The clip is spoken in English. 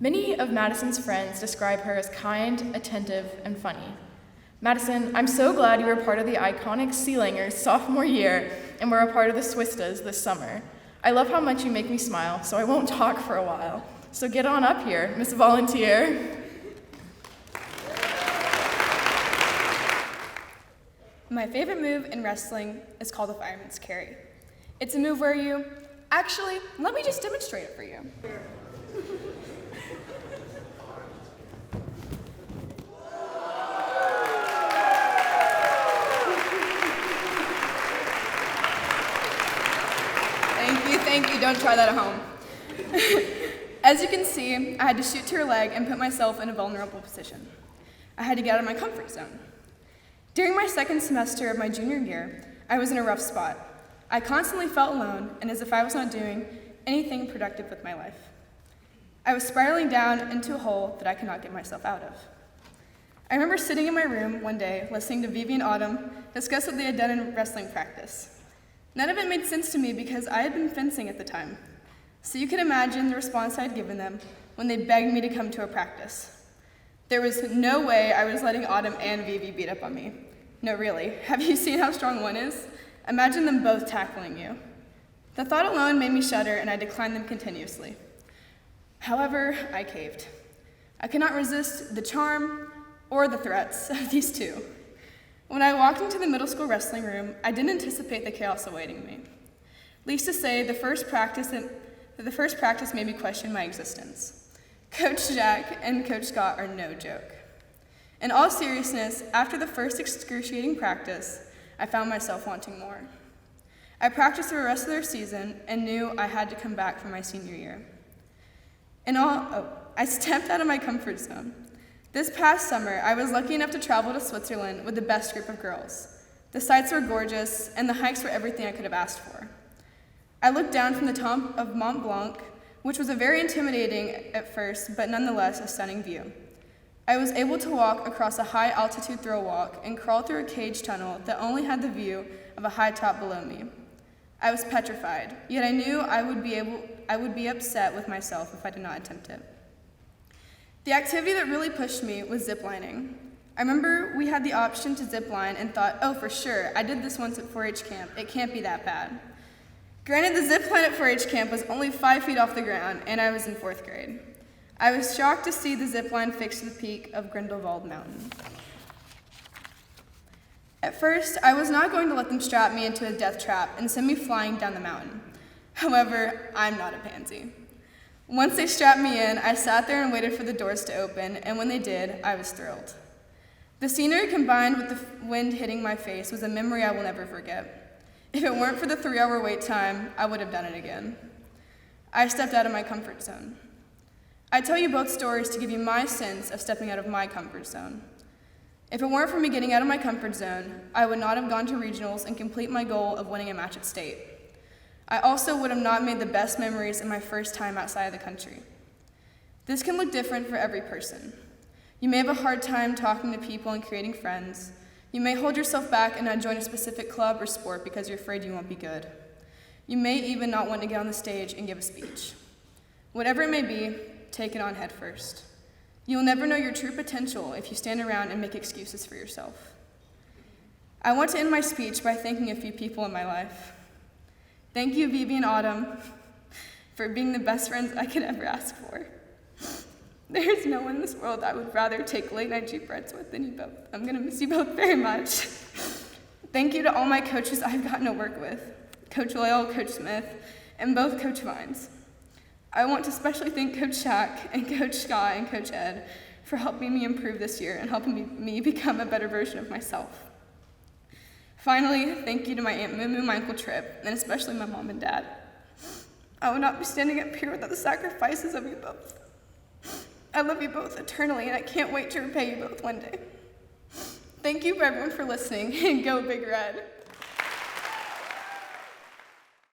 Many of Madison's friends describe her as kind, attentive, and funny. Madison, I'm so glad you were part of the iconic Sealangers sophomore year and were a part of the Swistas this summer. I love how much you make me smile, so I won't talk for a while. So get on up here, Miss Volunteer. My favorite move in wrestling is called the fireman's carry. It's a move where you, actually, let me just demonstrate it for you. Thank you, don't try that at home. As you can see, I had to shoot to her leg and put myself in a vulnerable position. I had to get out of my comfort zone. During my second semester of my junior year, I was in a rough spot. I constantly felt alone and as if I was not doing anything productive with my life. I was spiraling down into a hole that I could not get myself out of. I remember sitting in my room one day listening to Vivi and Autumn discuss what they had done in wrestling practice. None of it made sense to me because I had been fencing at the time. So you can imagine the response I had given them when they begged me to come to a practice. There was no way I was letting Autumn and Vivi beat up on me. No, really. Have you seen how strong one is? Imagine them both tackling you. The thought alone made me shudder and I declined them continuously. However, I caved. I could not resist the charm or the threats of these two. When I walked into the middle school wrestling room, I didn't anticipate the chaos awaiting me. Least to say, the first practice made me question my existence. Coach Jack and Coach Scott are no joke. In all seriousness, after the first excruciating practice, I found myself wanting more. I practiced the rest of their season and knew I had to come back for my senior year. I stepped out of my comfort zone. This past summer, I was lucky enough to travel to Switzerland with the best group of girls. The sights were gorgeous, and the hikes were everything I could have asked for. I looked down from the top of Mont Blanc, which was a very intimidating at first, but nonetheless a stunning view. I was able to walk across a high-altitude throw walk and crawl through a cage tunnel that only had the view of a high top below me. I was petrified, yet I knew I would be upset with myself if I did not attempt it. The activity that really pushed me was ziplining. I remember we had the option to zip line and thought, oh, for sure, I did this once at 4-H camp. It can't be that bad. Granted, the zip line at 4-H camp was only 5 feet off the ground, and I was in 4th grade. I was shocked to see the zip line fixed to the peak of Grindelwald Mountain. At first, I was not going to let them strap me into a death trap and send me flying down the mountain. However, I'm not a pansy. Once they strapped me in, I sat there and waited for the doors to open, and when they did, I was thrilled. The scenery combined with the wind hitting my face was a memory I will never forget. If it weren't for the 3-hour wait time, I would have done it again. I stepped out of my comfort zone. I tell you both stories to give you my sense of stepping out of my comfort zone. If it weren't for me getting out of my comfort zone, I would not have gone to regionals and complete my goal of winning a match at state. I also would have not made the best memories in my first time outside of the country. This can look different for every person. You may have a hard time talking to people and creating friends. You may hold yourself back and not join a specific club or sport because you're afraid you won't be good. You may even not want to get on the stage and give a speech. Whatever it may be, take it on head first. You will never know your true potential if you stand around and make excuses for yourself. I want to end my speech by thanking a few people in my life. Thank you, Vivi and Autumn, for being the best friends I could ever ask for. There's no one in this world I would rather take late-night Jeep rides with than you both. I'm going to miss you both very much. Thank you to all my coaches I've gotten to work with, Coach Loyal, Coach Smith, and both Coach Vines. I want to especially thank Coach Shack and Coach Scott and Coach Ed for helping me improve this year and helping me become a better version of myself. Finally, thank you to my Aunt Moo Moo, my Uncle Trip, and especially my mom and dad. I would not be standing up here without the sacrifices of you both. I love you both eternally, and I can't wait to repay you both one day. Thank you for everyone for listening, and go Big Red.